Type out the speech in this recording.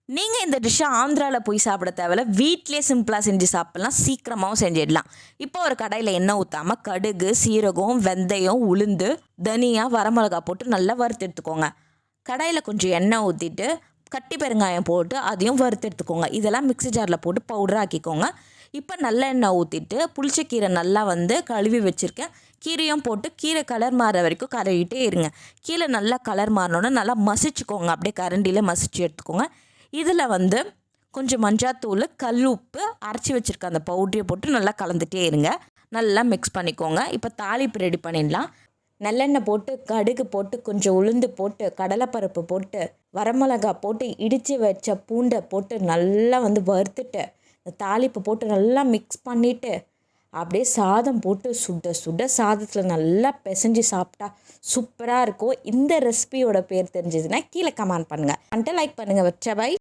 நீங்கள் இந்த டிஷ்ஷை ஆந்திராவில் போய் சாப்பிட தேவையில்ல, வீட்டிலே சிம்பிளாக செஞ்சு சாப்பிட்லாம், சீக்கிரமாகவும் செஞ்சிடலாம். இப்போ ஒரு கடாயில் எண்ணெய் ஊற்றாமல் கடுகு, சீரகம், வெந்தயம், உளுந்து, தனியா, வரமிளகா போட்டு நல்லா வறுத்து எடுத்துக்கோங்க. கடாயில் கொஞ்சம் எண்ணெய் ஊற்றிட்டு கட்டி பெருங்காயம் போட்டு அதையும் வறுத்து எடுத்துக்கோங்க. இதெல்லாம் மிக்ஸி ஜாரில் போட்டு பவுடர் ஆக்கிக்கோங்க. இப்போ நல்லெண்ணெய் ஊற்றிட்டு புளிச்சக்கீரை நல்லா கழுவி வச்சுருக்கேன், கீரையும் போட்டு கீரை கலர் மாற வரைக்கும் கழுவிட்டே இருங்க. கீரை நல்லா கலர் மாறினோன்னா நல்லா மசிச்சுக்கோங்க, அப்படியே கரண்டியில் மசிச்சு எடுத்துக்கோங்க. இதில் கொஞ்சம் மஞ்சாத்தூள், கல் உப்பு, அரைச்சி வச்சுருக்க அந்த பவுடரை போட்டு நல்லா கலந்துகிட்டே இருங்க. நல்லா மிக்ஸ் பண்ணிக்கோங்க. இப்போ தாளிப்பு ரெடி பண்ணிடலாம். நல்லெண்ணெய் போட்டு கடுகு போட்டு கொஞ்சம் உளுந்து போட்டு கடலைப்பருப்பு போட்டு வரமிளகா போட்டு இடித்து வச்ச பூண்டை போட்டு நல்லா வறுத்துட்டு தாளிப்பு போட்டு நல்லா மிக்ஸ் பண்ணிவிட்டு அப்படியே சாதம் போட்டு சுட சுட சாதத்தில் நல்லா பிசைஞ்சு சாப்பிட்டா சூப்பராக இருக்கும். இந்த ரெசிபியோட பேர் தெரிஞ்சதுன்னா கீழே கமெண்ட் பண்ணுங்கள். லைக் பண்ணுங்கள். வச்ச பை.